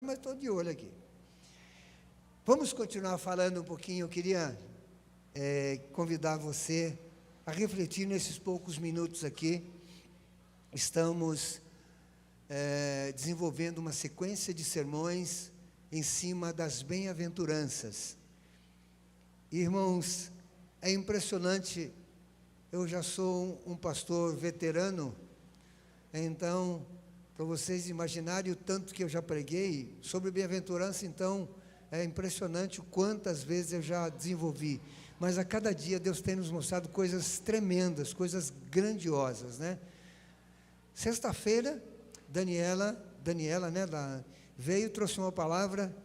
mas estou de olho aqui. Vamos continuar falando um pouquinho. Eu queria convidar você a refletir nesses poucos minutos aqui. Estamos desenvolvendo uma sequência de sermões em cima das bem-aventuranças. Irmãos, é impressionante. Eu já sou um pastor veterano, então, para vocês imaginarem o tanto que eu já preguei sobre bem-aventurança, então, é impressionante o quantas vezes eu já desenvolvi. Mas a cada dia Deus tem nos mostrado coisas tremendas, coisas grandiosas, né? Sexta-feira, Daniela, né, veio, trouxe uma palavra,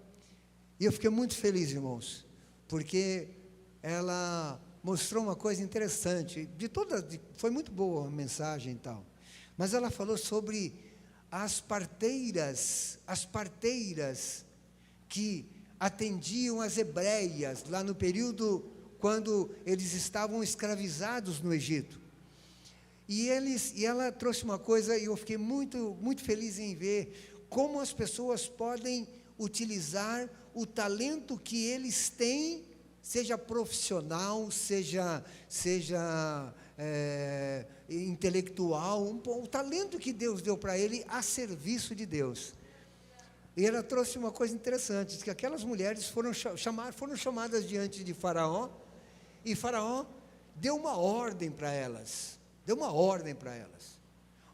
e eu fiquei muito feliz, irmãos, porque ela mostrou uma coisa interessante. Foi muito boa a mensagem e tal, mas ela falou sobre as parteiras que atendiam as hebreias, lá no período quando eles estavam escravizados no Egito. E ela trouxe uma coisa, e eu fiquei muito, muito feliz em ver como as pessoas podem utilizar o talento que eles têm, seja profissional, seja intelectual, o talento que Deus deu para ele a serviço de Deus. E ela trouxe uma coisa interessante, que aquelas mulheres foram chamadas diante de Faraó, e Faraó deu uma ordem para elas.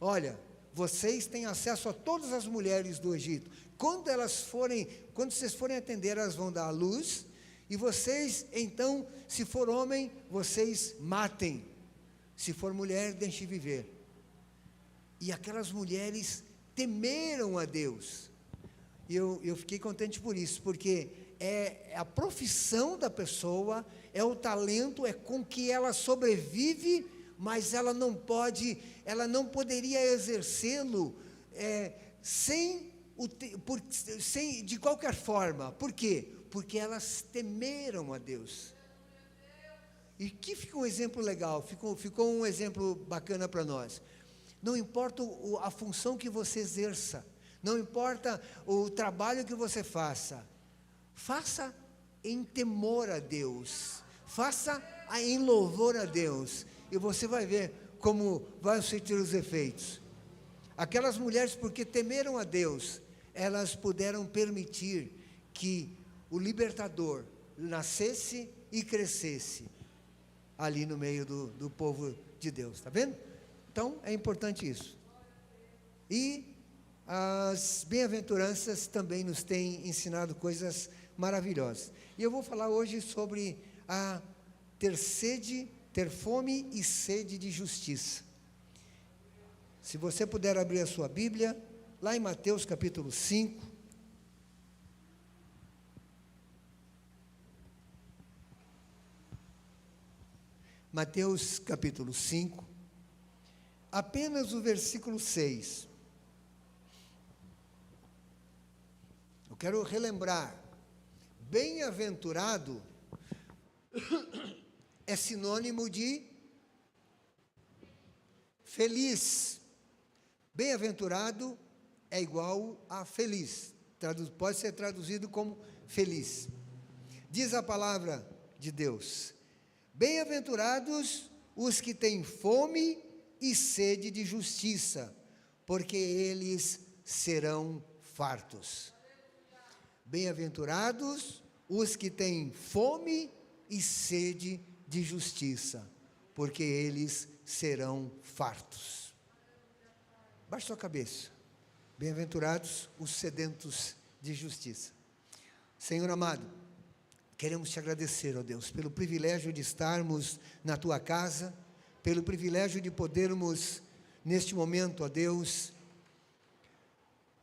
Olha, vocês têm acesso a todas as mulheres do Egito. Quando vocês forem atender, elas vão dar à luz, e vocês, então, se for homem, vocês matem. Se for mulher, deixem viver. E aquelas mulheres temeram a Deus. E eu fiquei contente por isso, porque é a profissão da pessoa, é o talento, é com que ela sobrevive, mas ela não poderia exercê-lo de qualquer forma. Por quê? Porque elas temeram a Deus. E que ficou um exemplo legal, ficou um exemplo bacana para nós. Não importa a função que você exerça, não importa o trabalho que você faça em temor a Deus, faça em louvor a Deus, e você vai ver como vai sentir os efeitos. Aquelas mulheres, porque temeram a Deus, elas puderam permitir que o libertador nascesse e crescesse ali no meio do povo de Deus, está vendo? Então, é importante isso. E as bem-aventuranças também nos têm ensinado coisas maravilhosas. E eu vou falar hoje sobre ter fome e sede de justiça. Se você puder abrir a sua Bíblia, lá em Mateus capítulo 5, Mateus capítulo 5, apenas o versículo 6. Eu quero relembrar, bem-aventurado é sinônimo de feliz. Bem-aventurado é igual a feliz, pode ser traduzido como feliz. Diz a palavra de Deus: bem-aventurados os que têm fome e sede de justiça, porque eles serão fartos. Bem-aventurados os que têm fome e sede de justiça, porque eles serão fartos. Baixe sua cabeça. Bem-aventurados os sedentos de justiça. Senhor amado, queremos te agradecer, ó Deus, pelo privilégio de estarmos na tua casa, pelo privilégio de podermos, neste momento, ó Deus,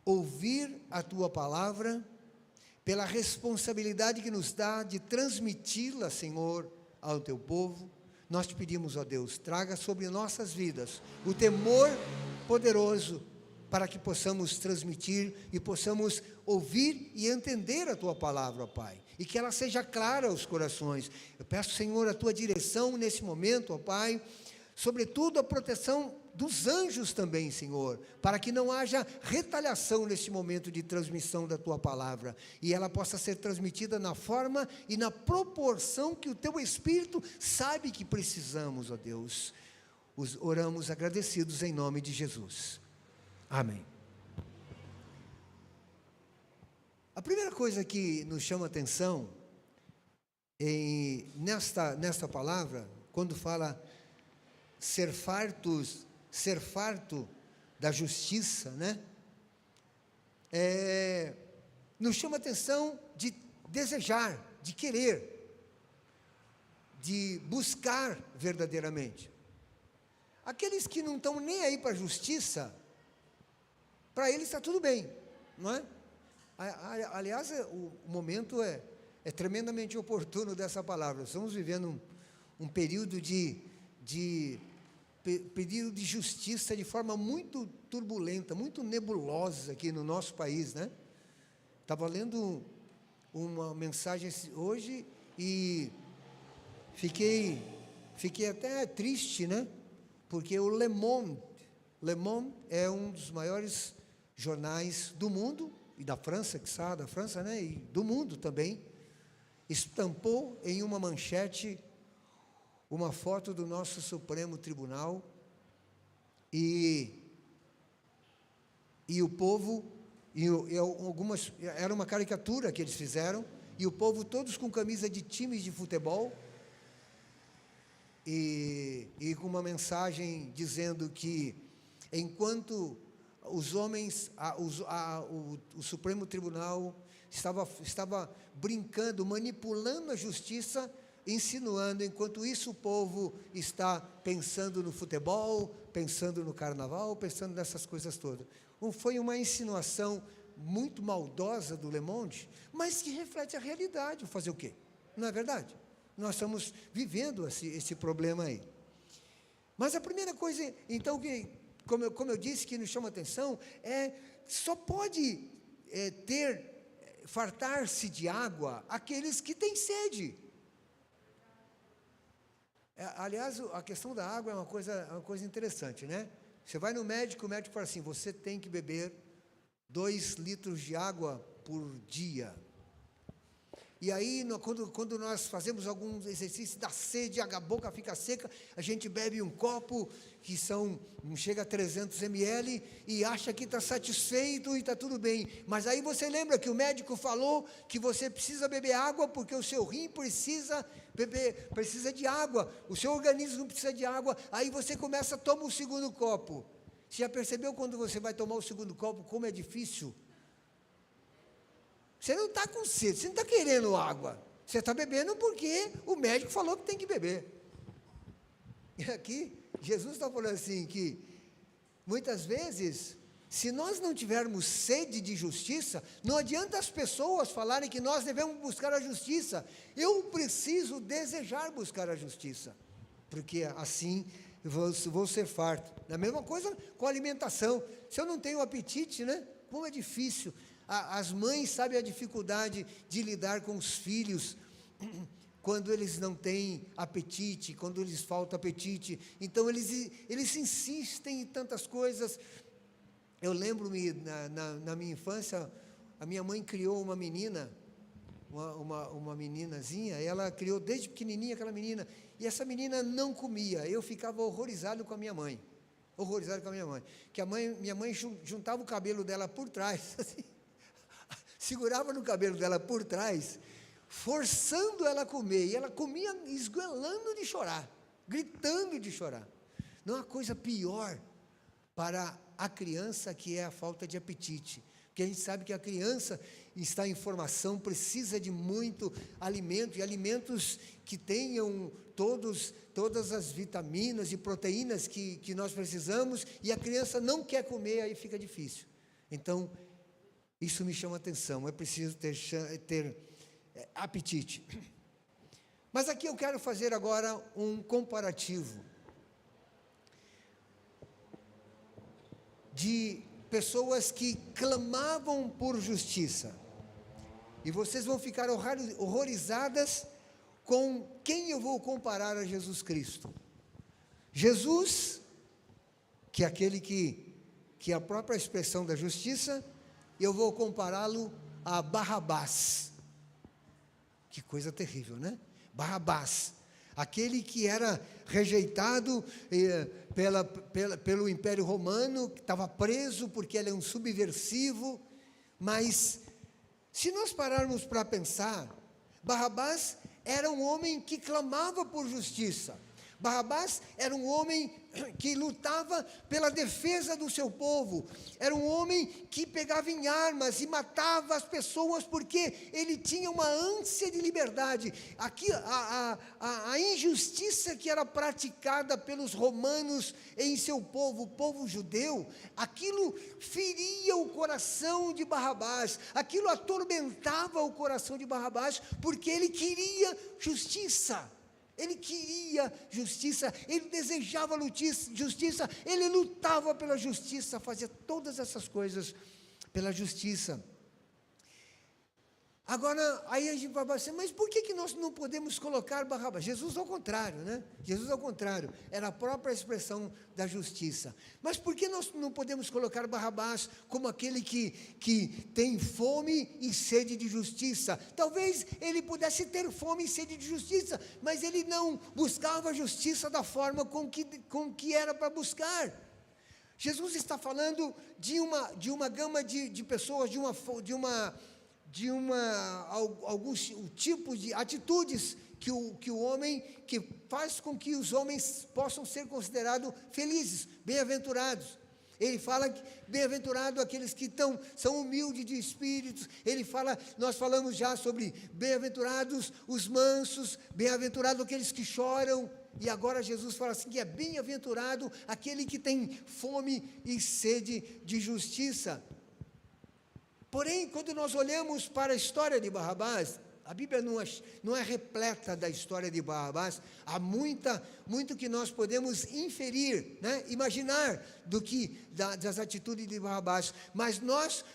ouvir a tua palavra, pela responsabilidade que nos dá de transmiti-la, Senhor, ao teu povo. Nós te pedimos, ó Deus, traga sobre nossas vidas o temor poderoso, para que possamos transmitir e possamos ouvir e entender a tua palavra, ó Pai, e que ela seja clara aos corações. Eu peço, Senhor, a tua direção nesse momento, ó Pai, sobretudo a proteção dos anjos também, Senhor, para que não haja retaliação neste momento de transmissão da Tua palavra, e ela possa ser transmitida na forma e na proporção que o Teu Espírito sabe que precisamos, ó Deus. Oramos agradecidos em nome de Jesus. Amém. A primeira coisa que nos chama a atenção nesta palavra, quando fala ser farto da justiça, né? Nos chama a atenção de desejar, de querer, de buscar verdadeiramente. Aqueles que não estão nem aí para a justiça, para eles está tudo bem, não é? Aliás, o momento é tremendamente oportuno dessa palavra. Estamos vivendo um período período de justiça de forma muito turbulenta, muito nebulosa aqui no nosso país, né? Estava lendo uma mensagem hoje e fiquei até triste, né? Porque o Le Monde é um dos maiores jornais do mundo, e da França, né? E do mundo também, estampou em uma manchete uma foto do nosso Supremo Tribunal, e o povo, era uma caricatura que eles fizeram, e o povo todos com camisa de times de futebol, e com uma mensagem dizendo que, enquanto os homens, o Supremo Tribunal estava brincando, manipulando a justiça, insinuando, enquanto isso o povo está pensando no futebol, pensando no carnaval, pensando nessas coisas todas. Foi uma insinuação muito maldosa do Le Monde, mas que reflete a realidade. Fazer o quê? Não é verdade? Nós estamos vivendo esse problema aí. Mas a primeira coisa, então, como eu disse, que nos chama a atenção, só pode fartar-se de água aqueles que têm sede. Aliás, a questão da água é uma coisa interessante, né? Você vai no médico, o médico fala assim: você tem que beber 2 litros de água por dia. E aí, quando nós fazemos alguns exercícios da sede, a boca fica seca, a gente bebe um copo, que chega a 300 ml, e acha que está satisfeito e está tudo bem. Mas aí você lembra que o médico falou que você precisa beber água, porque o seu rim precisa de água, o seu organismo precisa de água. Aí você começa a tomar o segundo copo. Você já percebeu quando você vai tomar o segundo copo, como é difícil? Você não está com sede, você não está querendo água. Você está bebendo porque o médico falou que tem que beber. E aqui, Jesus está falando assim, que muitas vezes, se nós não tivermos sede de justiça, não adianta as pessoas falarem que nós devemos buscar a justiça. Eu preciso desejar buscar a justiça, porque assim vou ser farto. A mesma coisa com a alimentação. Se eu não tenho apetite, né? Como é difícil. As mães sabem a dificuldade de lidar com os filhos quando eles não têm apetite, quando lhes falta apetite. Então eles insistem em tantas coisas. Eu lembro-me, na minha infância, a minha mãe criou uma menina, uma meninazinha, ela criou desde pequenininha aquela menina, e essa menina não comia. Eu ficava horrorizado com a minha mãe, que minha mãe juntava o cabelo dela por trás, assim, segurava no cabelo dela por trás, forçando ela a comer, e ela comia esgoelando de chorar, gritando de chorar. Não há coisa pior para a criança que é a falta de apetite, porque a gente sabe que a criança está em formação, precisa de muito alimento, e alimentos que tenham todas as vitaminas e proteínas que nós precisamos, e a criança não quer comer, aí fica difícil. Então, isso me chama a atenção, é preciso ter apetite. Mas aqui eu quero fazer agora um comparativo de pessoas que clamavam por justiça, e vocês vão ficar horrorizadas com quem eu vou comparar a Jesus Cristo. Jesus, que é aquele que é a própria expressão da justiça, eu vou compará-lo a Barrabás. Que coisa terrível, né? Barrabás, aquele que era rejeitado pelo Império Romano, que estava preso porque ele é um subversivo, mas se nós pararmos para pensar, Barrabás era um homem que clamava por justiça. Barrabás era um homem que lutava pela defesa do seu povo. Era um homem que pegava em armas e matava as pessoas porque ele tinha uma ânsia de liberdade. Aqui, a injustiça que era praticada pelos romanos em seu povo, o povo judeu, aquilo feria o coração de Barrabás, aquilo atormentava o coração de Barrabás, porque ele queria justiça. Ele queria justiça, ele desejava justiça, ele lutava pela justiça, fazia todas essas coisas pela justiça. Agora, aí a gente vai pensar, mas por que nós não podemos colocar Barrabás? Jesus ao contrário, né? Jesus ao contrário, era a própria expressão da justiça. Mas por que nós não podemos colocar Barrabás como aquele que tem fome e sede de justiça? Talvez ele pudesse ter fome e sede de justiça, mas ele não buscava a justiça da forma com que era para buscar. Jesus está falando de uma gama de pessoas, alguns tipos de atitudes que o homem, que faz com que os homens possam ser considerados felizes, bem-aventurados. Ele fala que bem-aventurado aqueles que são humildes de espírito. Nós falamos já sobre bem-aventurados os mansos, bem-aventurado aqueles que choram. E agora Jesus fala assim que é bem-aventurado aquele que tem fome e sede de justiça. Porém, quando nós olhamos para a história de Barrabás, a Bíblia não é repleta da história de Barrabás. Há muito que nós podemos inferir, né? Imaginar das atitudes de Barrabás. Mas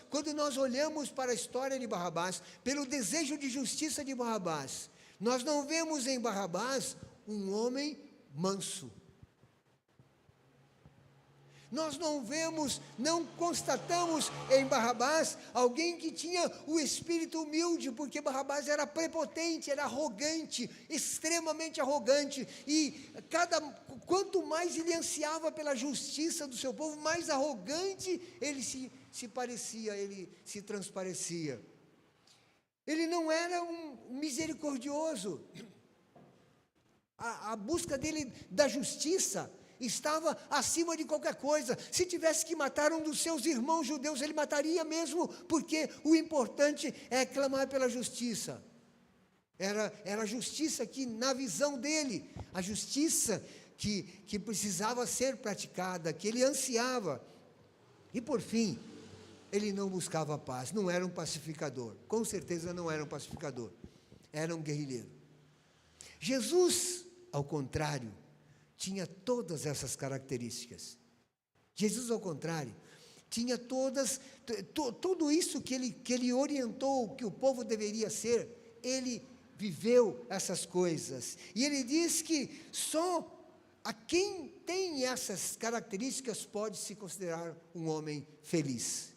quando nós olhamos para a história de Barrabás, pelo desejo de justiça de Barrabás, nós não vemos em Barrabás um homem manso. Nós não constatamos em Barrabás alguém que tinha o espírito humilde, porque Barrabás era prepotente, era arrogante, extremamente arrogante, e quanto mais ele ansiava pela justiça do seu povo, mais arrogante ele se parecia, ele se transparecia. Ele não era um misericordioso. A busca dele da justiça estava acima de qualquer coisa. Se tivesse que matar um dos seus irmãos judeus, ele mataria mesmo, porque o importante é clamar pela justiça. Era a justiça que, na visão dele, a justiça que precisava ser praticada, que ele ansiava. E por fim, ele não buscava paz, não era um pacificador, com certeza não era um pacificador, era um guerrilheiro. Jesus, ao contrário, tinha todas essas características. Jesus, ao contrário, tinha tudo isso que ele orientou, que o povo deveria ser, ele viveu essas coisas. E ele diz que só a quem tem essas características pode se considerar um homem feliz.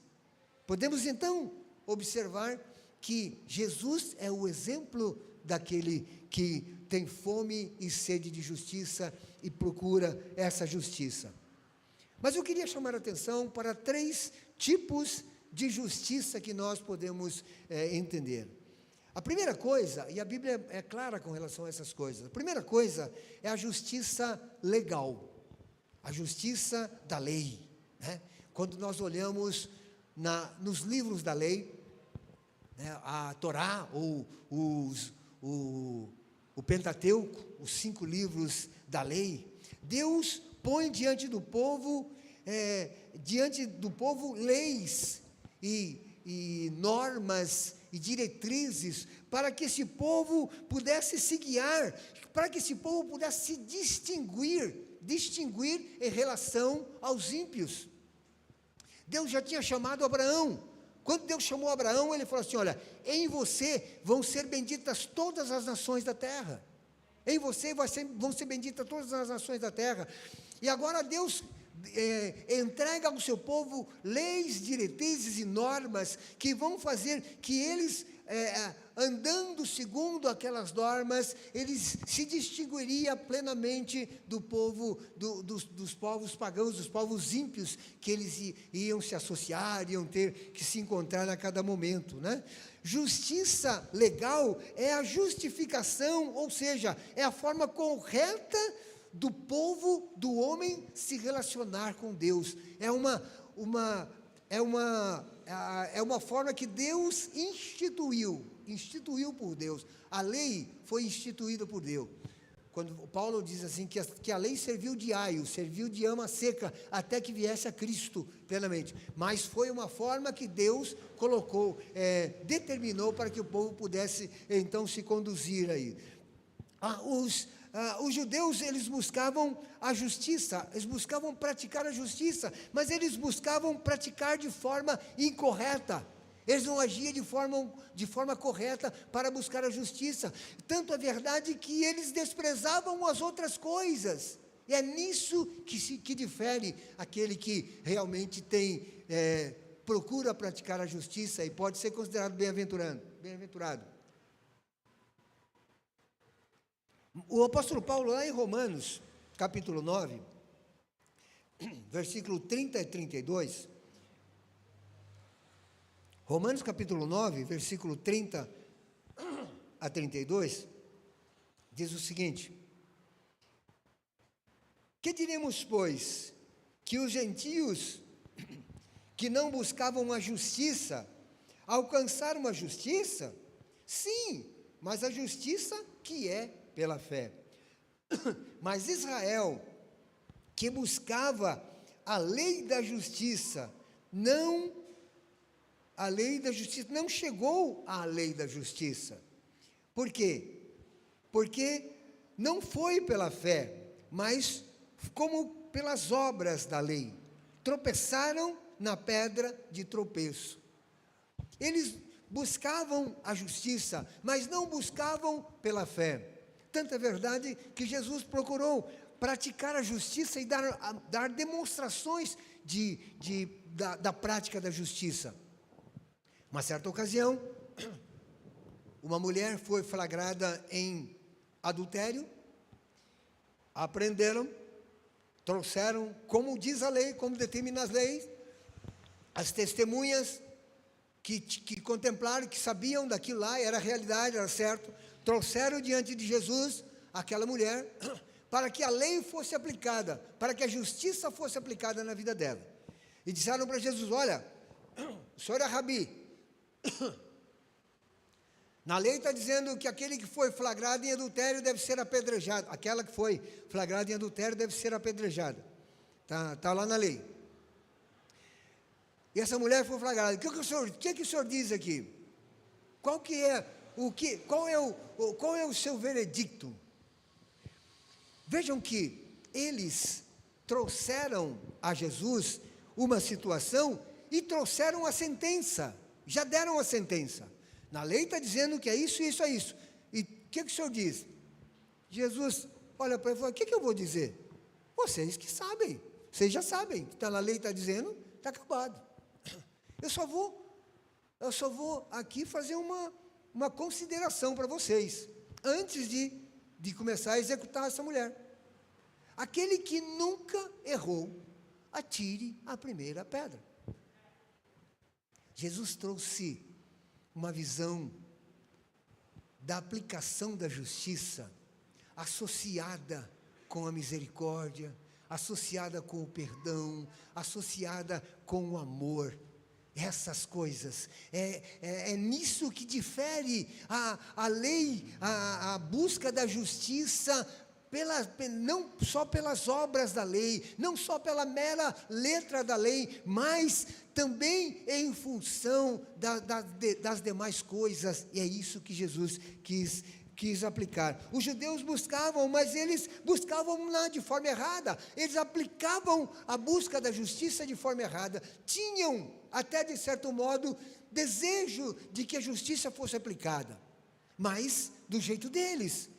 Podemos então observar que Jesus é o exemplo daquele que tem fome e sede de justiça e procura essa justiça. Mas eu queria chamar a atenção para 3 tipos de justiça que nós podemos entender. A primeira coisa, e a Bíblia é clara com relação a essas coisas, a primeira coisa é a justiça legal, a justiça da lei, né? Quando nós olhamos nos livros da lei, né, a Torá ou o Pentateuco, os 5 livros da lei, Deus põe diante do povo leis e normas e diretrizes para que esse povo pudesse se guiar, para que esse povo pudesse se distinguir em relação aos ímpios. Deus já tinha chamado Abraão. Quando Deus chamou Abraão, ele falou assim: olha, em você vão ser benditas todas as nações da terra. Em você vão ser benditas todas as nações da terra. E agora Deus entrega ao seu povo leis, diretrizes e normas que vão fazer que eles, andando segundo aquelas normas, eles se distinguiria plenamente do povo, dos povos pagãos, dos povos ímpios, que eles iam se associar, iam ter que se encontrar a cada momento, né? Justiça legal é a justificação, ou seja, é a forma correta do povo, do homem se relacionar com Deus. É uma forma que Deus instituiu por Deus. A lei foi instituída por Deus. Quando Paulo diz assim, que a lei serviu de aio, serviu de ama seca, até que viesse a Cristo plenamente. Mas foi uma forma que Deus colocou, determinou para que o povo pudesse, então, se conduzir aí. Os judeus, eles buscavam a justiça, eles buscavam praticar a justiça, mas eles buscavam praticar de forma incorreta. Eles não agiam de forma correta para buscar a justiça. Tanto é verdade que eles desprezavam as outras coisas. E é nisso que difere aquele que realmente procura praticar a justiça e pode ser considerado bem-aventurado. O apóstolo Paulo, lá em Romanos, capítulo 9, versículo 30 e 32, Romanos capítulo 9, versículo 30 a 32, diz o seguinte: que diremos, pois, que os gentios que não buscavam a justiça, alcançaram a justiça? Sim, mas a justiça que é pela fé. Mas Israel, que buscava a lei da justiça, não chegou à lei da justiça. Por quê? Porque não foi pela fé, mas como pelas obras da lei. Tropeçaram na pedra de tropeço. Eles buscavam a justiça, mas não buscavam pela fé. Tanto é verdade que Jesus procurou praticar a justiça e dar demonstrações da prática da justiça. Uma certa ocasião, uma mulher foi flagrada em adultério, aprenderam, trouxeram, como diz a lei, como determina as leis, as testemunhas que contemplaram, que sabiam daquilo lá, era realidade, era certo, trouxeram diante de Jesus aquela mulher, para que a lei fosse aplicada, para que a justiça fosse aplicada na vida dela. E disseram para Jesus: olha, o senhor é rabi, na lei está dizendo que aquele que foi flagrado em adultério deve ser apedrejado, aquela que foi flagrada em adultério deve ser apedrejada, está lá na lei. E essa mulher foi flagrada. O que o senhor diz aqui? Qual é o seu veredicto? Vejam que eles trouxeram a Jesus uma situação e trouxeram a sentença, já deram a sentença. Na lei está dizendo que é isso, isso, é isso. E o que o senhor diz? Jesus olha para ele e fala: o que eu vou dizer? Vocês que sabem, vocês já sabem, está na lei, está dizendo, está acabado. Eu só vou aqui fazer uma consideração para vocês, antes de começar a executar essa mulher. Aquele que nunca errou, atire a primeira pedra. Jesus trouxe uma visão da aplicação da justiça, associada com a misericórdia, associada com o perdão, associada com o amor. Essas coisas, é nisso que difere a lei, a busca da justiça, não só pelas obras da lei, não só pela mera letra da lei, mas também em função das demais coisas, e é isso que Jesus quis aplicar. Os judeus buscavam, mas eles buscavam de forma errada, eles aplicavam a busca da justiça de forma errada, tinham até de certo modo desejo de que a justiça fosse aplicada, mas do jeito deles,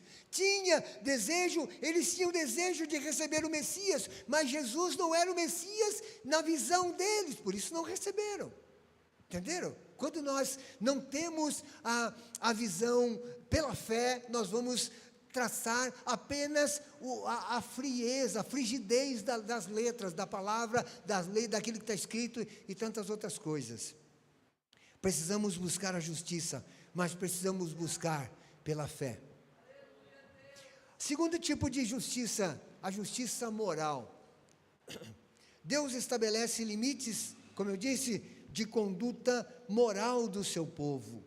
eles tinham desejo de receber o Messias, mas Jesus não era o Messias na visão deles, por isso não receberam. Entenderam? Quando nós não temos a visão pela fé, nós vamos traçar apenas a frieza, a frigidez das letras, da palavra, das leis, daquilo que está escrito e tantas outras coisas. Precisamos buscar a justiça, mas precisamos buscar pela fé. Segundo tipo de justiça, a justiça moral. Deus estabelece limites, como eu disse, de conduta moral do seu povo.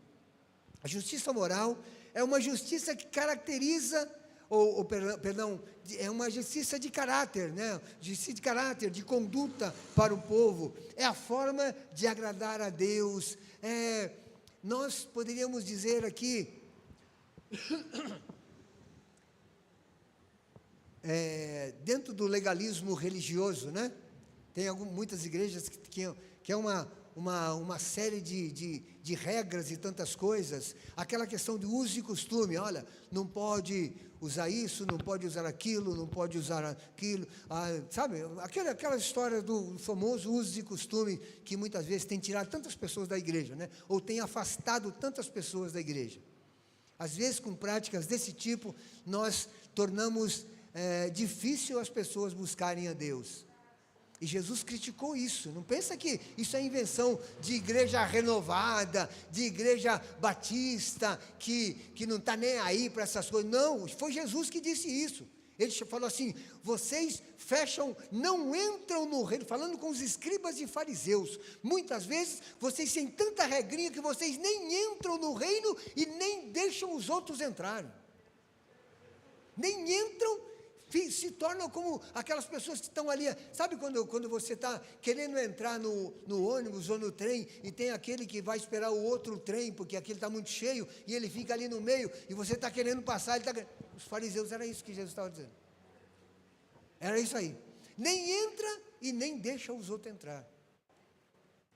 A justiça moral é uma justiça que caracteriza, é uma justiça de caráter, né? Justiça de caráter, de conduta para o povo. É a forma de agradar a Deus. Nós poderíamos dizer aqui, dentro do legalismo religioso, né? Tem muitas igrejas que é uma série de regras e tantas coisas, aquela questão de uso e costume, olha, não pode usar isso, não pode usar aquilo, não pode usar aquilo, sabe, aquela história do famoso uso e costume, que muitas vezes tem tirado tantas pessoas da igreja, né? Ou tem afastado tantas pessoas da igreja. Às vezes, com práticas desse tipo, nós tornamos difícil as pessoas buscarem a Deus. E Jesus criticou isso. Não pensa que isso é invenção de igreja renovada, de igreja batista, que não está nem aí para essas coisas. Não, foi Jesus que disse isso. Ele falou assim, vocês fecham, não entram no reino, falando com os escribas e fariseus. Muitas vezes, vocês têm tanta regrinha que vocês nem entram no reino e nem deixam os outros entrarem. Nem entram, se tornam como aquelas pessoas que estão ali, sabe quando você está querendo entrar no ônibus ou no trem, e tem aquele que vai esperar o outro trem, porque aquele está muito cheio, e ele fica ali no meio, e você está querendo passar, os fariseus, era isso que Jesus estava dizendo, era isso aí, nem entra e nem deixa os outros entrar.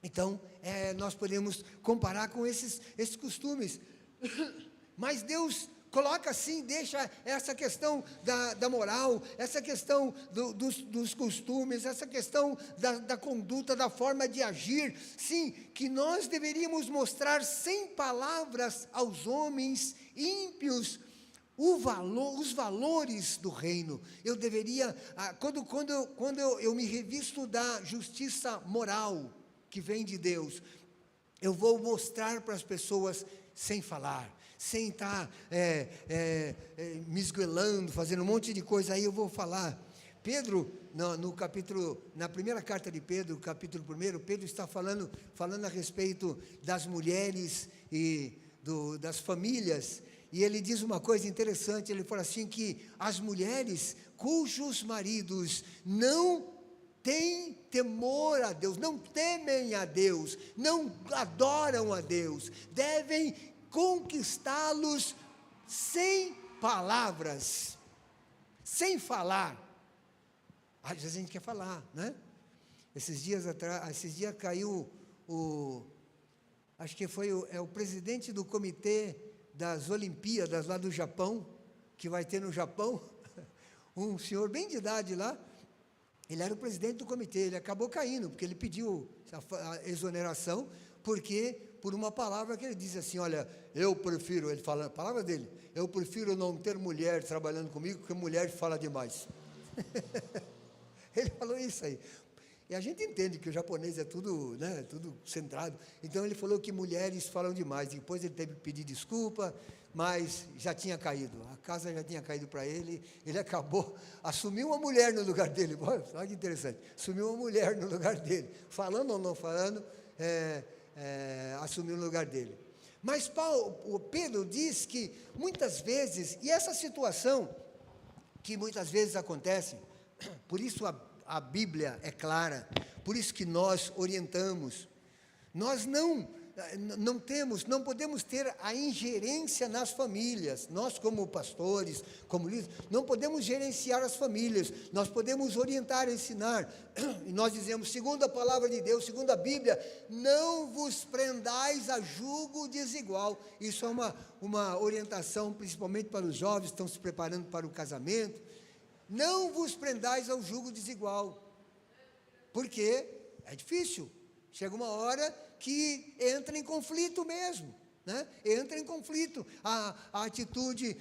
Então, nós podemos comparar com esses costumes, mas Deus coloca assim, deixa essa questão da moral, essa questão dos costumes, essa questão da conduta, da forma de agir, sim, que nós deveríamos mostrar sem palavras aos homens ímpios os valores do reino. Eu deveria, quando eu me revisto da justiça moral que vem de Deus, eu vou mostrar para as pessoas sem falar, sem estar me esguelando, fazendo um monte de coisa, aí eu vou falar. Pedro, na primeira carta de Pedro, capítulo 1, Pedro está falando a respeito das mulheres e das famílias, e ele diz uma coisa interessante, ele fala assim, que as mulheres cujos maridos não têm temor a Deus, não temem a Deus, não adoram a Deus, devem conquistá-los sem palavras, sem falar. Às vezes a gente quer falar, né? Esses dias caiu acho que foi o presidente do comitê das Olimpíadas lá do Japão, que vai ter no Japão, um senhor bem de idade lá, ele era o presidente do comitê, ele acabou caindo, porque ele pediu a exoneração, por uma palavra que ele diz assim, olha, eu prefiro, ele fala a palavra dele, eu prefiro não ter mulher trabalhando comigo, porque mulher fala demais. Ele falou isso aí. E a gente entende que o japonês é tudo, né, tudo centrado. Então ele falou que mulheres falam demais. Depois ele teve que pedir desculpa, mas já tinha caído. A casa já tinha caído para ele. Ele assumiu uma mulher no lugar dele. Olha que interessante. Assumiu uma mulher no lugar dele. Falando ou não falando, assumiu no lugar dele. Mas o Pedro diz que muitas vezes, e essa situação que muitas vezes acontece, por isso a Bíblia é clara, por isso que nós orientamos, nós não não podemos ter a ingerência nas famílias. Nós, como pastores, como líderes, não podemos gerenciar as famílias. Nós podemos orientar, ensinar. E nós dizemos, segundo a palavra de Deus, segundo a Bíblia, não vos prendais a jugo desigual. Isso é uma orientação, principalmente para os jovens que estão se preparando para o casamento. Não vos prendais ao jugo desigual. Porque é difícil. Chega uma hora que entra em conflito mesmo, né? Entra em conflito a atitude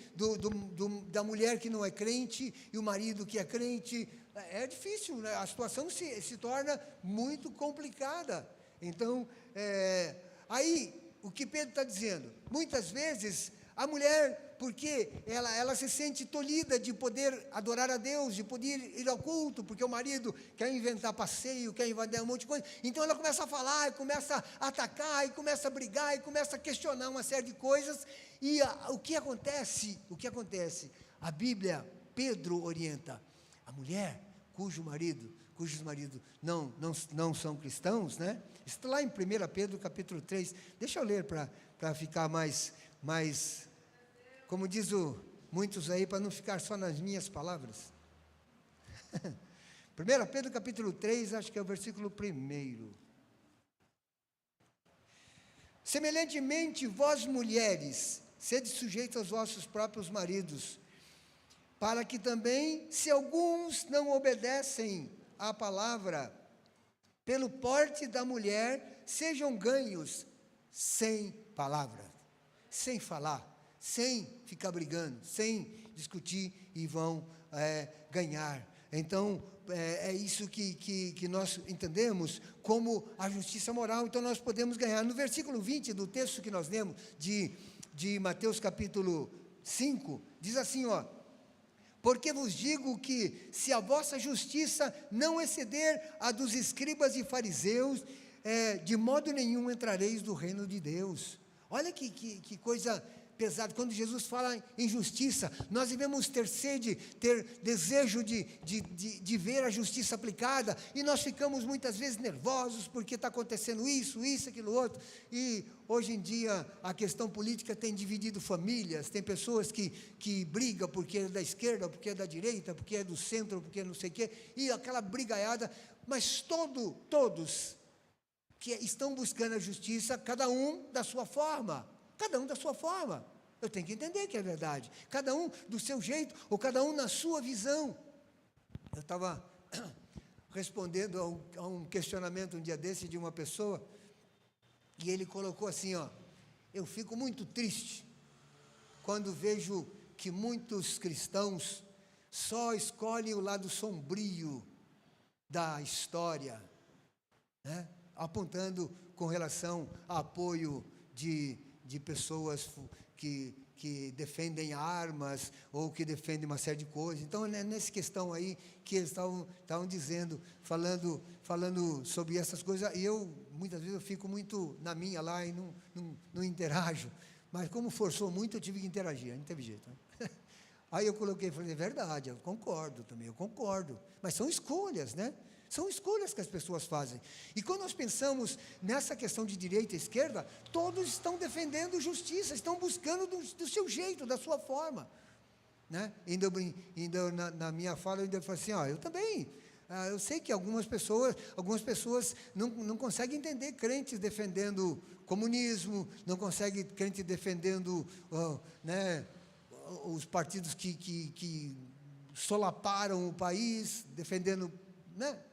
da mulher que não é crente e o marido que é crente. É difícil, né? A situação se torna muito complicada. Então, aí, o que Pedro está dizendo? Muitas vezes, a mulher, porque ela se sente tolhida de poder adorar a Deus, de poder ir ao culto, porque o marido quer inventar passeio, quer inventar um monte de coisa. Então ela começa a falar, e começa a atacar, e começa a brigar, e começa a questionar uma série de coisas. E o que acontece? A Bíblia, Pedro orienta a mulher cujos maridos não são cristãos, né? Está lá em 1 Pedro capítulo 3. Deixa eu ler para ficar mais, como diz muitos aí, para não ficar só nas minhas palavras. 1 Pedro capítulo 3, acho que é o versículo 1. Semelhantemente, vós mulheres, sede sujeitos aos vossos próprios maridos, para que também, se alguns não obedecem à palavra, pelo porte da mulher, sejam ganhos sem palavra, sem falar, sem ficar brigando, sem discutir, e vão ganhar. Então, é isso que nós entendemos como a justiça moral. Então, nós podemos ganhar. No versículo 20 do texto que nós lemos, de Mateus capítulo 5, diz assim, porque vos digo que, se a vossa justiça não exceder a dos escribas e fariseus, de modo nenhum entrareis no reino de Deus. Olha que coisa pesada. Quando Jesus fala em justiça, nós devemos ter sede, ter desejo de ver a justiça aplicada, e nós ficamos muitas vezes nervosos, porque está acontecendo isso, aquilo outro. E hoje em dia a questão política tem dividido famílias. Tem pessoas que brigam porque é da esquerda, porque é da direita, porque é do centro, porque é não sei o quê, e aquela brigaiada. Mas todos que estão buscando a justiça, cada um da sua forma. Eu tenho que entender que é verdade. Cada um do seu jeito, ou cada um na sua visão. Eu estava respondendo a um questionamento um dia desse de uma pessoa, e ele colocou assim, eu fico muito triste quando vejo que muitos cristãos só escolhem o lado sombrio da história, né? Apontando com relação a apoio de pessoas que defendem armas, ou que defendem uma série de coisas. Então, é nessa questão aí que eles estavam dizendo, falando sobre essas coisas, e muitas vezes eu fico muito na minha lá, e não interajo, mas como forçou muito, eu tive que interagir, não teve jeito, né? Aí eu falei, é verdade, eu concordo, mas são escolhas, né? São escolhas que as pessoas fazem. E quando nós pensamos nessa questão de direita e esquerda, todos estão defendendo justiça, estão buscando do seu jeito, da sua forma, né? Ainda na minha fala, eu ainda falei assim, eu também. Eu sei que algumas pessoas não conseguem entender crentes defendendo comunismo, não conseguem crentes defendendo né, os partidos que solaparam o país, defendendo, né?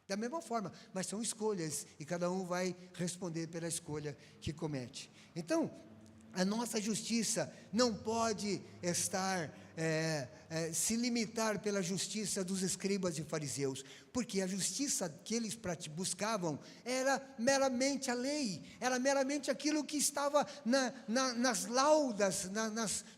Da mesma forma, mas são escolhas, e cada um vai responder pela escolha que comete. Então, a nossa justiça não pode se limitar pela justiça dos escribas e fariseus, porque a justiça que eles buscavam era meramente a lei, era meramente aquilo que estava nas laudas,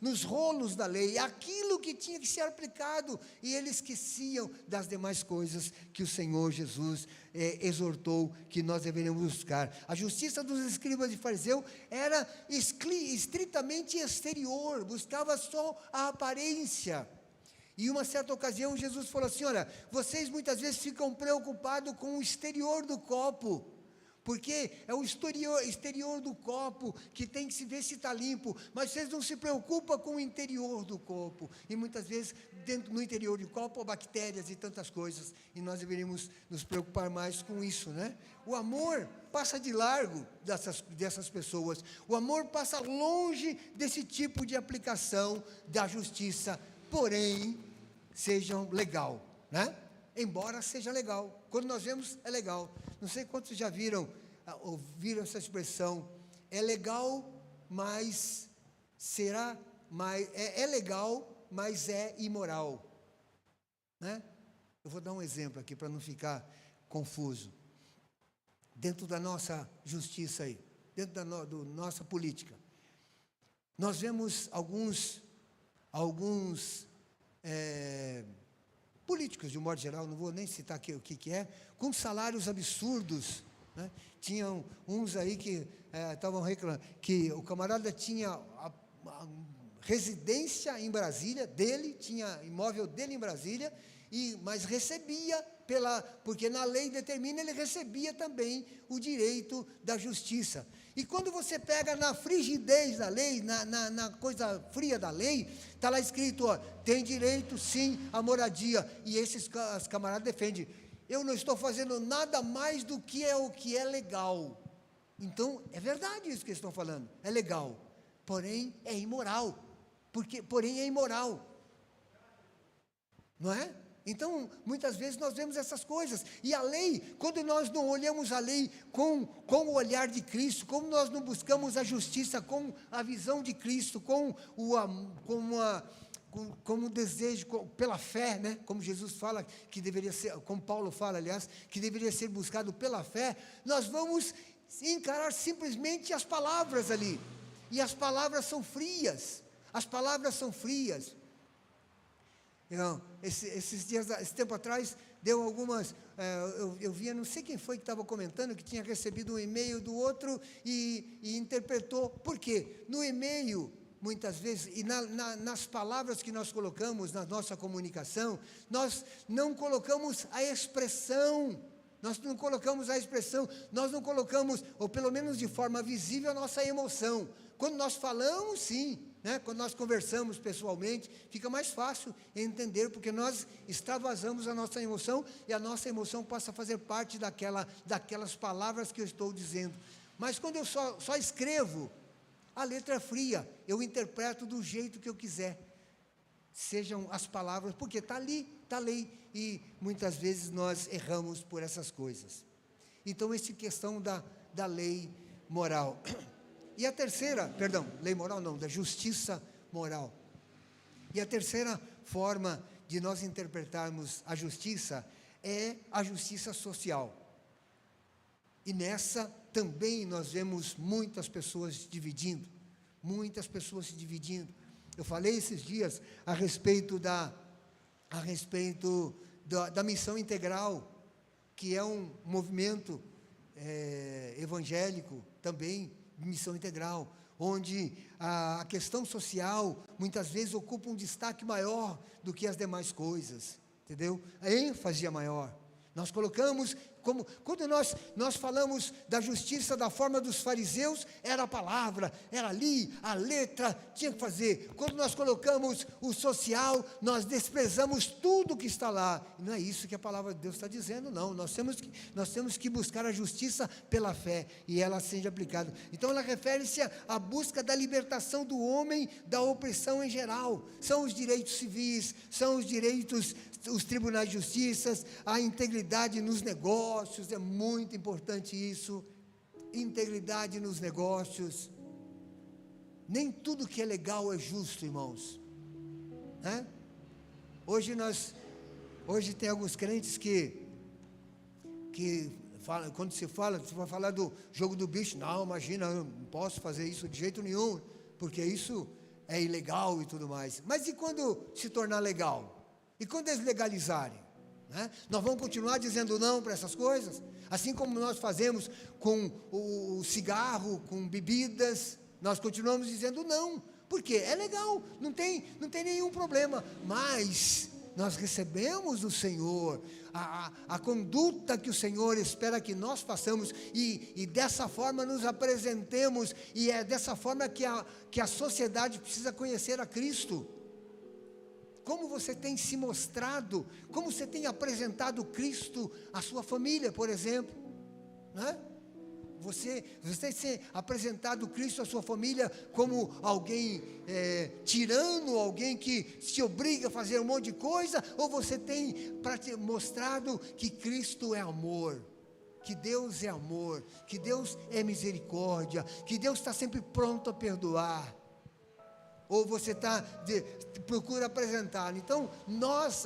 nos rolos da lei, aquilo que tinha que ser aplicado, e eles esqueciam das demais coisas que o Senhor Jesus exortou que nós deveríamos buscar. A justiça dos escribas e fariseus era estritamente exterior, buscava só a aparência. E uma certa ocasião Jesus falou assim, olha, vocês muitas vezes ficam preocupados com o exterior do copo, porque é o exterior do copo que tem que se ver se está limpo, mas vocês não se preocupam com o interior do copo, e muitas vezes no interior do copo há bactérias e tantas coisas, e nós deveríamos nos preocupar mais com isso, né? O amor passa de largo dessas pessoas, o amor passa longe desse tipo de aplicação da justiça, porém, sejam legal, né? Embora seja legal, quando nós vemos é legal. Não sei quantos já ouviram essa expressão, é legal, mas será, mas é legal, mas é imoral, né? Eu vou dar um exemplo aqui para não ficar confuso. Dentro da nossa justiça aí, dentro da nossa política, nós vemos alguns políticos, de um modo geral, não vou nem citar aqui o que é, com salários absurdos, né? Tinham uns aí que estavam reclamando, que o camarada tinha a residência em Brasília, tinha imóvel dele em Brasília, mas recebia, porque na lei determina, ele recebia também o direito da justiça. E quando você pega na frigidez da lei, na coisa fria da lei, está lá escrito, tem direito sim à moradia, e as camaradas defendem, eu não estou fazendo nada mais do que o que é legal. Então, é verdade isso que eles estão falando, é legal, porém é imoral, porém é imoral, não é? Então, muitas vezes nós vemos essas coisas, e a lei, quando nós não olhamos a lei com o olhar de Cristo, como nós não buscamos a justiça com a visão de Cristo, com o desejo, pela fé, né? Como Jesus fala que deveria ser, como Paulo fala, aliás, que deveria ser buscado pela fé, nós vamos encarar simplesmente as palavras ali, e as palavras são frias, Esse tempo atrás, deu algumas, eu via, não sei quem foi que estava comentando, que tinha recebido um e-mail do outro e interpretou. Por quê? No e-mail, muitas vezes, e nas palavras que nós colocamos na nossa comunicação, nós não colocamos a expressão, nós não colocamos, ou pelo menos de forma visível, a nossa emoção. Quando nós falamos, sim, né? Quando nós conversamos pessoalmente, fica mais fácil entender, porque nós extravasamos a nossa emoção, e a nossa emoção passa a fazer parte daquelas palavras que eu estou dizendo. Mas quando eu só escrevo, a letra é fria, eu interpreto do jeito que eu quiser, sejam as palavras, porque está ali, está a lei, e muitas vezes nós erramos por essas coisas. Então, essa questão da lei moral. E a terceira, lei moral não, da justiça moral. E a terceira forma de nós interpretarmos a justiça é a justiça social. E nessa também nós vemos muitas pessoas se dividindo. Eu falei esses dias a respeito da missão integral, que é um movimento evangélico também, missão integral, onde a questão social muitas vezes ocupa um destaque maior do que as demais coisas, entendeu? A ênfase é maior. Nós colocamos, quando nós falamos da justiça da forma dos fariseus, era a palavra, era ali, a letra, tinha que fazer. Quando nós colocamos o social, nós desprezamos tudo que está lá. Não é isso que a palavra de Deus está dizendo, não. Nós temos que buscar a justiça pela fé, e ela seja aplicada. Então, ela refere-se à busca da libertação do homem da opressão em geral. São os direitos civis, são os direitos, os tribunais de justiça, a integridade nos negócios, é muito importante isso, integridade nos negócios. Nem tudo que é legal é justo, irmãos, né? Hoje tem alguns crentes que falam, quando você vai falar do jogo do bicho, não, imagina, eu não posso fazer isso de jeito nenhum, porque isso é ilegal e tudo mais. Mas e quando se tornar legal? E quando eles legalizarem? Né? Nós vamos continuar dizendo não para essas coisas? Assim como nós fazemos com o cigarro, com bebidas, nós continuamos dizendo não, porque é legal, não tem nenhum problema, mas nós recebemos do Senhor a conduta que o Senhor espera que nós façamos, e dessa forma nos apresentemos, e é dessa forma que a sociedade precisa conhecer a Cristo. Como você tem se mostrado, como você tem apresentado Cristo à sua família, por exemplo, né? Você tem se apresentado Cristo à sua família como alguém tirano, alguém que se obriga a fazer um monte de coisa, ou você tem mostrado que Cristo é amor, que Deus é amor, que Deus é misericórdia, que Deus está sempre pronto a perdoar? Ou você procura apresentar? Então,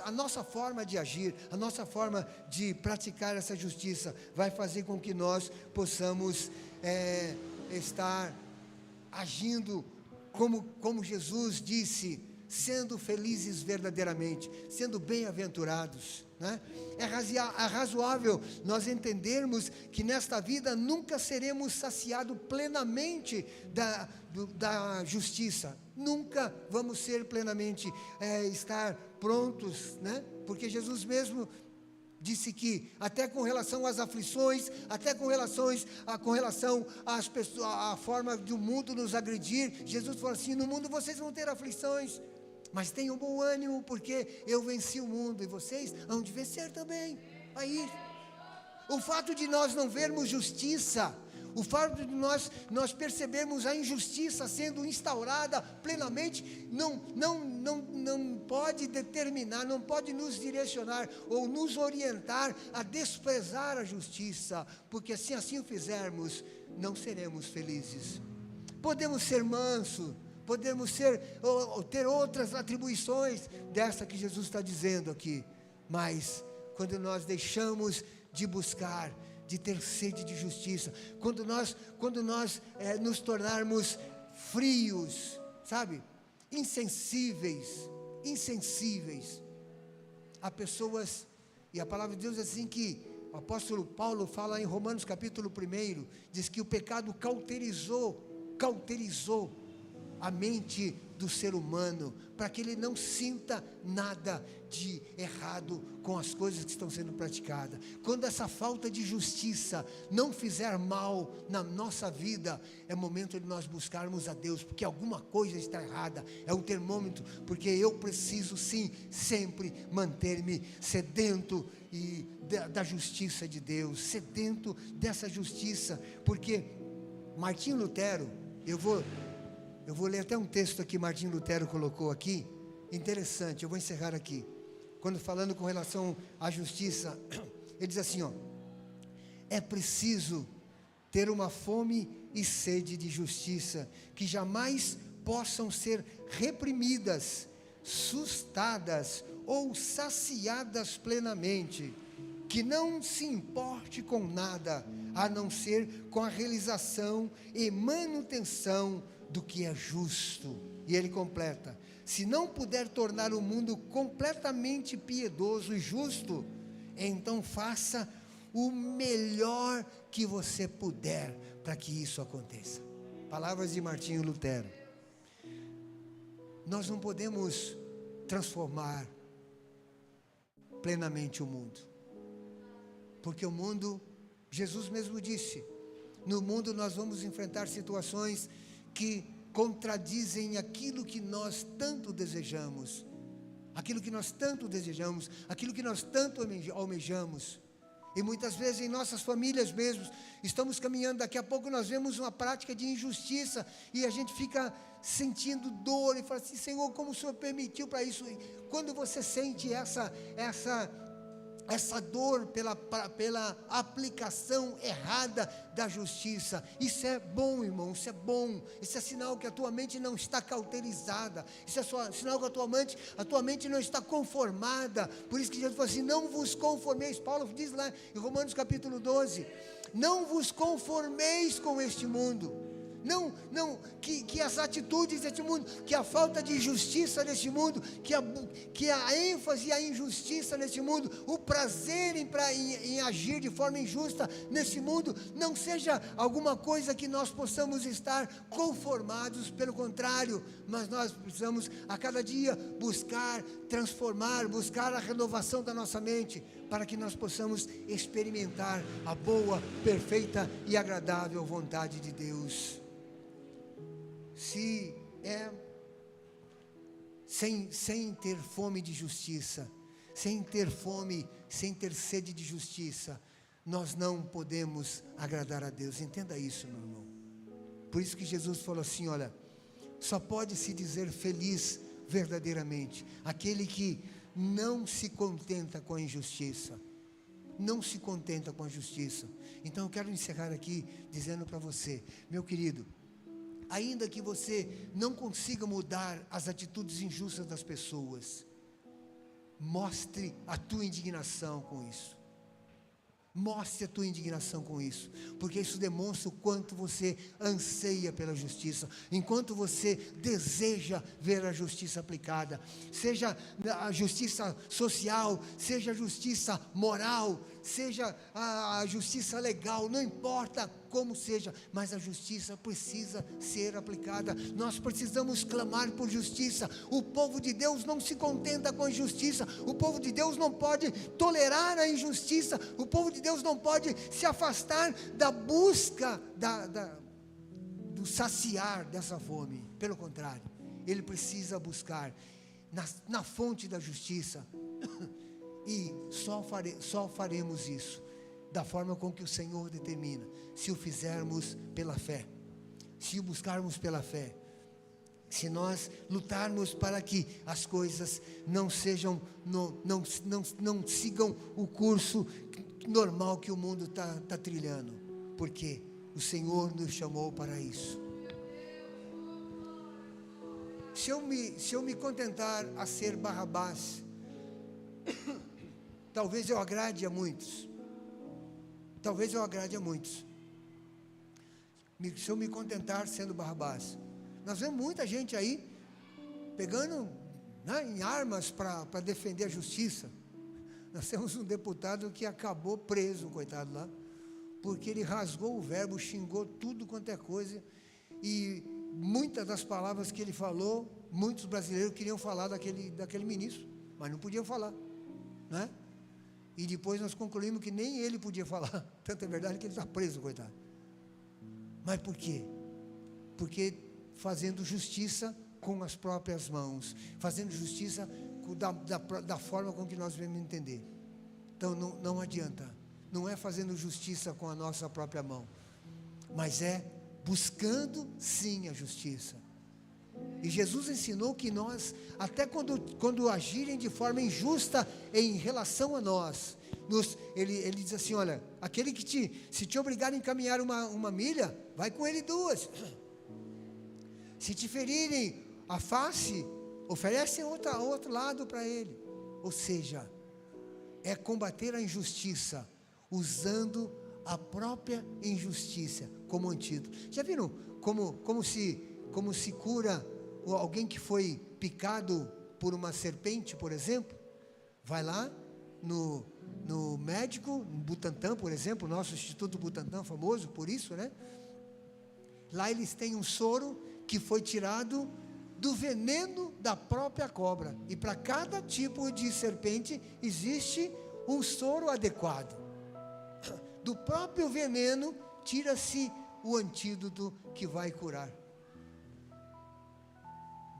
a nossa forma de agir, a nossa forma de praticar essa justiça, vai fazer com que nós possamos estar agindo como Jesus disse, sendo felizes verdadeiramente, sendo bem-aventurados, né? É razoável nós entendermos que nesta vida nunca seremos saciados plenamente da justiça. Nunca vamos ser plenamente, estar prontos, né? Porque Jesus mesmo disse que até com relação às aflições, até com relação às pessoas, à forma do mundo nos agredir, Jesus falou assim: no mundo vocês vão ter aflições, mas tenham bom ânimo, porque eu venci o mundo, e vocês hão de vencer também. Aí, o fato de nós não vermos justiça, o fato de nós percebermos a injustiça sendo instaurada plenamente, não pode determinar, não pode nos direcionar ou nos orientar a desprezar a justiça, porque se assim o fizermos, não seremos felizes. Podemos ser mansos, podemos ter outras atribuições dessa que Jesus está dizendo aqui, mas quando nós deixamos de buscar, de ter sede de justiça, quando nós nos tornarmos frios, sabe, insensíveis a pessoas, e a palavra de Deus é assim que o apóstolo Paulo fala em Romanos capítulo 1, diz que o pecado cauterizou a mente do ser humano, para que ele não sinta nada de errado com as coisas que estão sendo praticadas. Quando essa falta de justiça não fizer mal na nossa vida, é momento de nós buscarmos a Deus, porque alguma coisa está errada, é um termômetro, porque eu preciso sim, sempre manter-me sedento da justiça de Deus, sedento dessa justiça, porque Martinho Lutero, eu vou ler até um texto que Martinho Lutero colocou aqui, interessante, eu vou encerrar aqui, quando falando com relação à justiça, ele diz assim, é preciso ter uma fome e sede de justiça, que jamais possam ser reprimidas, sustadas ou saciadas plenamente, que não se importe com nada, a não ser com a realização e manutenção do que é justo. E ele completa: se não puder tornar o mundo completamente piedoso e justo, então faça o melhor que você puder para que isso aconteça. Palavras de Martinho Lutero. Nós não podemos transformar plenamente o mundo, porque o mundo, Jesus mesmo disse, no mundo nós vamos enfrentar situações que contradizem aquilo que nós tanto desejamos, aquilo que nós tanto almejamos, e muitas vezes em nossas famílias mesmo, estamos caminhando, daqui a pouco nós vemos uma prática de injustiça, e a gente fica sentindo dor, e fala assim: Senhor, como o Senhor permitiu para isso? E quando você sente essa dor pela aplicação errada da justiça, isso é bom, irmão, isso é bom, isso é sinal que a tua mente não está cauterizada, isso é sinal que a tua mente não está conformada. Por isso que Jesus falou assim: não vos conformeis, Paulo diz lá em Romanos capítulo 12, não vos conformeis com este mundo, que as atitudes deste mundo, que a falta de justiça neste mundo, que a ênfase e a injustiça neste mundo, o prazer em agir de forma injusta nesse mundo, não seja alguma coisa que nós possamos estar conformados, pelo contrário, mas nós precisamos a cada dia buscar transformar, buscar a renovação da nossa mente, para que nós possamos experimentar a boa, perfeita e agradável vontade de Deus. Sem ter fome de justiça, sem ter fome, sem ter sede de justiça, nós não podemos agradar a Deus. Entenda isso, meu irmão. Por isso que Jesus falou assim, olha, só pode se dizer feliz verdadeiramente aquele que não se contenta com a injustiça. Não se contenta com a justiça. Então eu quero encerrar aqui dizendo para você, meu querido, ainda que você não consiga mudar as atitudes injustas das pessoas, mostre a tua indignação com isso. Mostre a tua indignação com isso, porque isso demonstra o quanto você anseia pela justiça, enquanto você deseja ver a justiça aplicada, seja a justiça social, seja a justiça moral, seja a justiça legal, não importa como seja, mas a justiça precisa ser aplicada. Nós precisamos clamar por justiça. O povo de Deus não se contenta com a injustiça, o povo de Deus não pode tolerar a injustiça, o povo de Deus não pode se afastar da busca, do saciar dessa fome. Pelo contrário, ele precisa buscar na fonte da justiça, e só faremos isso da forma com que o Senhor determina, se o fizermos pela fé, se o buscarmos pela fé, se nós lutarmos para que as coisas não sejam, não sigam o curso normal que o mundo está trilhando, porque o Senhor nos chamou para isso. Se eu me contentar a ser Barrabás, talvez eu agrade a muitos. Talvez eu agrade a muitos. Se eu me contentar sendo Barrabás. Nós vemos muita gente aí pegando, né, em armas para defender a justiça. Nós temos um deputado que acabou preso, coitado lá, porque ele rasgou o verbo, xingou tudo quanto é coisa, e muitas das palavras que ele falou, muitos brasileiros queriam falar daquele ministro, mas não podiam falar, né? E depois nós concluímos que nem ele podia falar. Tanto é verdade que ele está preso, coitado. Mas por quê? Porque fazendo justiça com as próprias mãos, fazendo justiça da forma com que nós devemos entender. Então não adianta, não é fazendo justiça com a nossa própria mão, mas é buscando sim a justiça. E Jesus ensinou que nós, até quando agirem de forma injusta em relação a nós, ele diz assim, olha, aquele que se te obrigar a encaminhar uma milha, vai com ele 2. Se te ferirem a face, oferece outro lado para ele. Ou seja, é combater a injustiça, usando a própria injustiça como antídoto. Já viram como se cura alguém que foi picado por uma serpente, por exemplo? Vai lá no médico, no Butantan, por exemplo, nosso Instituto Butantan, famoso por isso, né? Lá eles têm um soro que foi tirado do veneno da própria cobra, e para cada tipo de serpente existe um soro adequado. Do próprio veneno tira-se o antídoto que vai curar.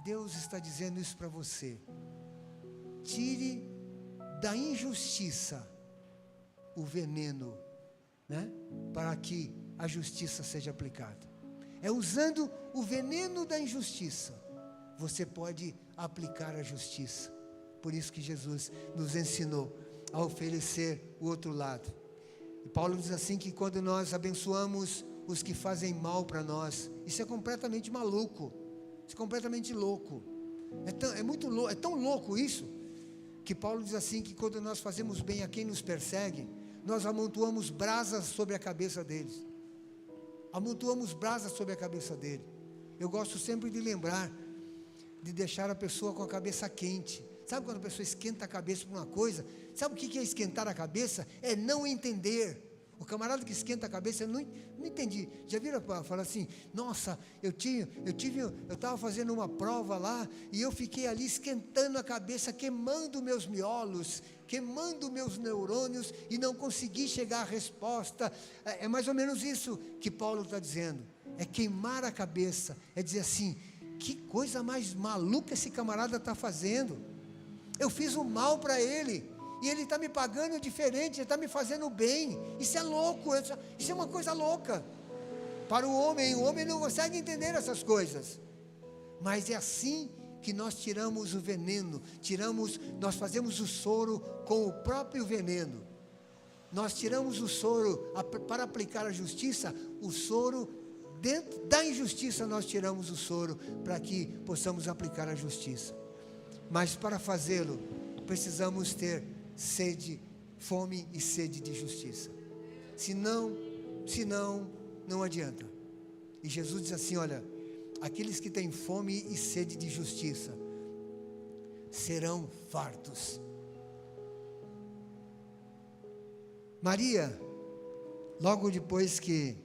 Deus está dizendo isso para você. Tire da injustiça o veneno, né? Para que a justiça seja aplicada. É usando o veneno da injustiça, você pode aplicar a justiça. Por isso que Jesus nos ensinou a oferecer o outro lado. E Paulo diz assim, que quando nós abençoamos os que fazem mal para nós, isso é completamente maluco, isso é completamente louco, é tão louco isso, que Paulo diz assim, que quando nós fazemos bem a quem nos persegue, nós amontoamos brasas sobre a cabeça deles. amontoamos brasas sobre a cabeça dele. Eu gosto sempre de lembrar, de deixar a pessoa com a cabeça quente. Sabe quando a pessoa esquenta a cabeça por uma coisa? Sabe o que é esquentar a cabeça? É não entender. O camarada que esquenta a cabeça, eu não entendi. Já viram falar assim, nossa, eu estava fazendo uma prova lá, e eu fiquei ali esquentando a cabeça, queimando meus miolos, queimando meus neurônios, e não consegui chegar à resposta. É mais ou menos isso que Paulo está dizendo. É queimar a cabeça, é dizer assim, que coisa mais maluca esse camarada está fazendo. Eu fiz um mal para ele, e ele está me pagando diferente, ele está me fazendo bem. Isso é louco, isso é uma coisa louca para o homem não consegue entender essas coisas, mas é assim que nós tiramos o veneno, nós fazemos o soro com o próprio veneno. Nós tiramos o soro para aplicar a justiça, o soro dentro da injustiça, nós tiramos o soro para que possamos aplicar a justiça. Mas para fazê-lo, precisamos ter fome e sede de justiça. Senão, não adianta. E Jesus diz assim, olha, aqueles que têm fome e sede de justiça serão fartos. Maria, logo depois que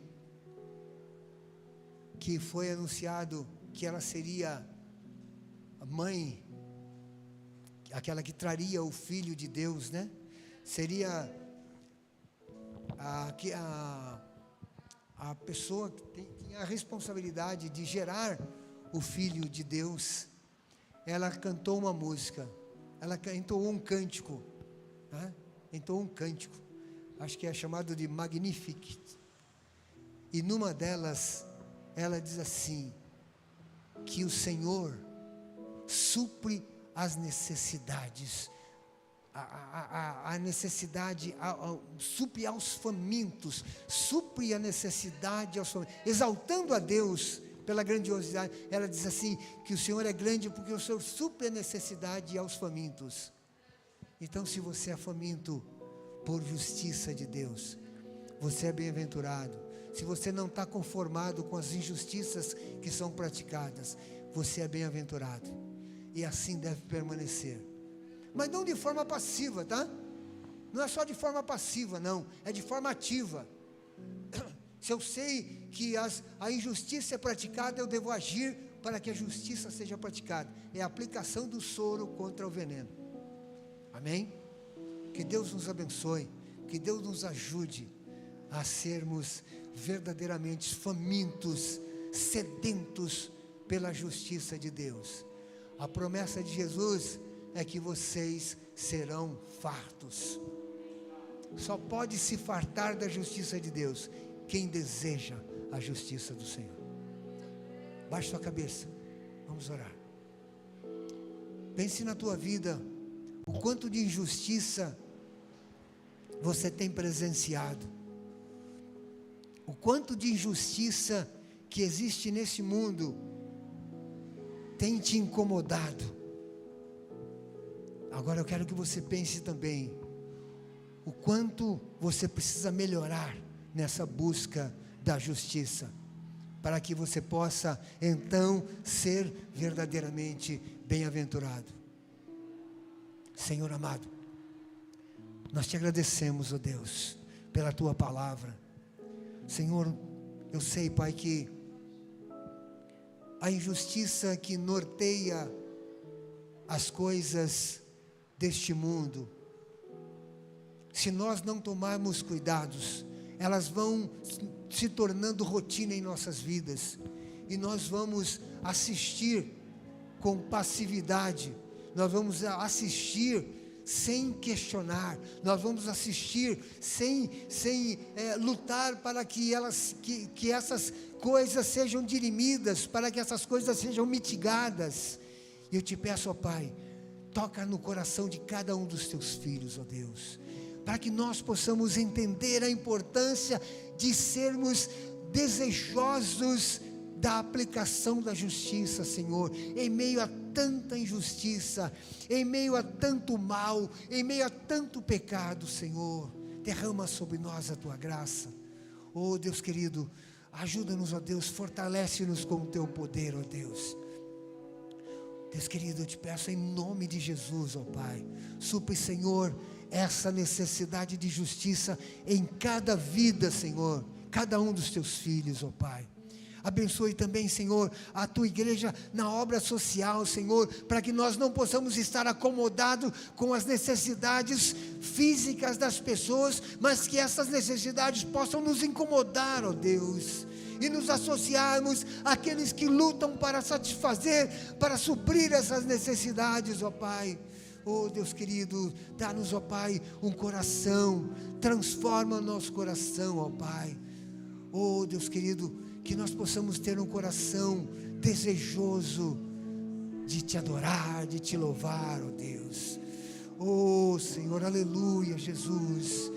foi anunciado que ela seria a mãe, aquela que traria o Filho de Deus, né? Seria a pessoa que tinha a responsabilidade de gerar o Filho de Deus. Ela cantou uma música, ela entoou um cântico, né? Entoou um cântico, acho que é chamado de Magnificat. E numa delas, ela diz assim, que o Senhor supre as necessidades, a necessidade, supre aos famintos, supre a necessidade aos famintos, exaltando a Deus pela grandiosidade. Ela diz assim, que o Senhor é grande porque o Senhor supre a necessidade aos famintos. Então, se você é faminto por justiça de Deus, você é bem-aventurado. Se você não está conformado com as injustiças que são praticadas, você é bem-aventurado. E assim deve permanecer. Mas não de forma passiva, tá? Não é só de forma passiva, não. É de forma ativa. Se eu sei que a injustiça é praticada, eu devo agir para que a justiça seja praticada. É a aplicação do soro contra o veneno. Amém? Que Deus nos abençoe. Que Deus nos ajude a sermos verdadeiramente famintos, sedentos pela justiça de Deus. A promessa de Jesus é que vocês serão fartos. Só pode se fartar da justiça de Deus quem deseja a justiça do Senhor. Baixe sua cabeça, vamos orar. Pense na tua vida, o quanto de injustiça você tem presenciado, o quanto de injustiça que existe nesse mundo tem te incomodado. Agora eu quero que você pense também o quanto você precisa melhorar nessa busca da justiça, para que você possa então ser verdadeiramente bem-aventurado. Senhor amado, nós te agradecemos, ó Deus, pela tua palavra. Senhor, eu sei, Pai, que a injustiça que norteia as coisas deste mundo, se nós não tomarmos cuidados, elas vão se tornando rotina em nossas vidas, e nós vamos assistir com passividade, nós vamos assistir sem questionar, nós vamos assistir sem lutar para que essas coisas sejam dirimidas, para que essas coisas sejam mitigadas. E eu te peço, ó Pai, toca no coração de cada um dos teus filhos, ó Deus, para que nós possamos entender a importância de sermos desejosos da aplicação da justiça, Senhor, em meio a tanta injustiça, em meio a tanto mal, em meio a tanto pecado. Senhor, derrama sobre nós a tua graça. Oh Deus querido, Ajuda-nos, ó Deus, fortalece-nos com o teu poder, ó Deus. Deus querido, eu te peço em nome de Jesus, ó Pai, supre, Senhor, essa necessidade de justiça em cada vida, Senhor, cada um dos teus filhos, ó Pai. Abençoe também, Senhor, a tua igreja na obra social, Senhor, para que nós não possamos estar acomodados com as necessidades físicas das pessoas, mas que essas necessidades possam nos incomodar, ó Deus, e nos associarmos àqueles que lutam para satisfazer, para suprir essas necessidades, ó Pai. Oh Deus querido, dá-nos, ó Pai, um coração, transforma o nosso coração, ó Pai. Oh Deus querido, que nós possamos ter um coração desejoso de te adorar, de te louvar, ó Deus. Oh Senhor, aleluia, Jesus.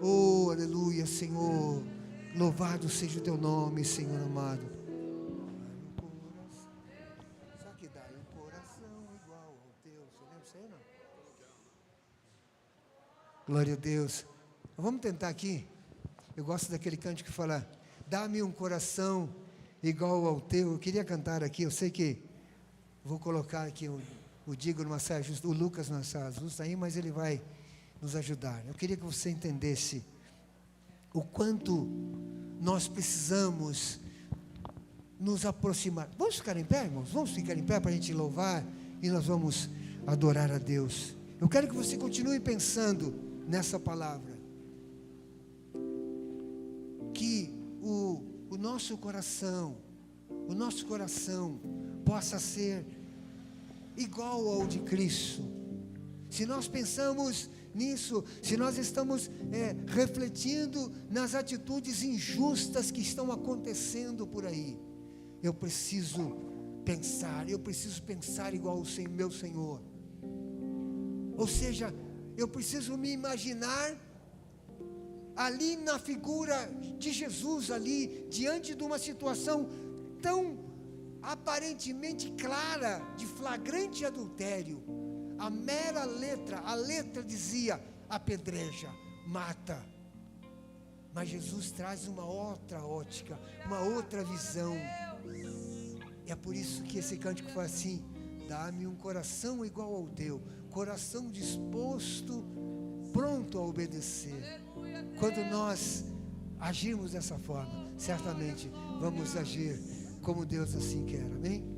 Oh, aleluia, Senhor. Louvado seja o teu nome, Senhor amado. Só que dá um coração igual ao teu. Você lembra isso aí, não? Glória a Deus. Vamos tentar aqui. Eu gosto daquele cântico que fala: dá-me um coração igual ao teu. Eu queria cantar aqui. Eu sei que vou colocar aqui o Digo numa saia justa, o Lucas numa saia justa aí, mas ele vai nos ajudar. Eu queria que você entendesse o quanto nós precisamos nos aproximar. Vamos ficar em pé, irmãos? Vamos ficar em pé para a gente louvar e nós vamos adorar a Deus. Eu quero que você continue pensando nessa palavra. Que o nosso coração possa ser igual ao de Cristo. Se nós pensamos nisso, se nós estamos refletindo nas atitudes injustas que estão acontecendo por aí, eu preciso pensar igual ao meu Senhor. Ou seja, eu preciso me imaginar ali na figura de Jesus, ali diante de uma situação tão aparentemente clara, de flagrante adultério. A mera letra, a letra dizia: apedreja, mata. Mas Jesus traz uma outra ótica, uma outra visão. É por isso que esse cântico fala assim: dá-me um coração igual ao teu, coração disposto, pronto a obedecer. Quando nós agirmos dessa forma, certamente vamos agir como Deus assim quer, amém?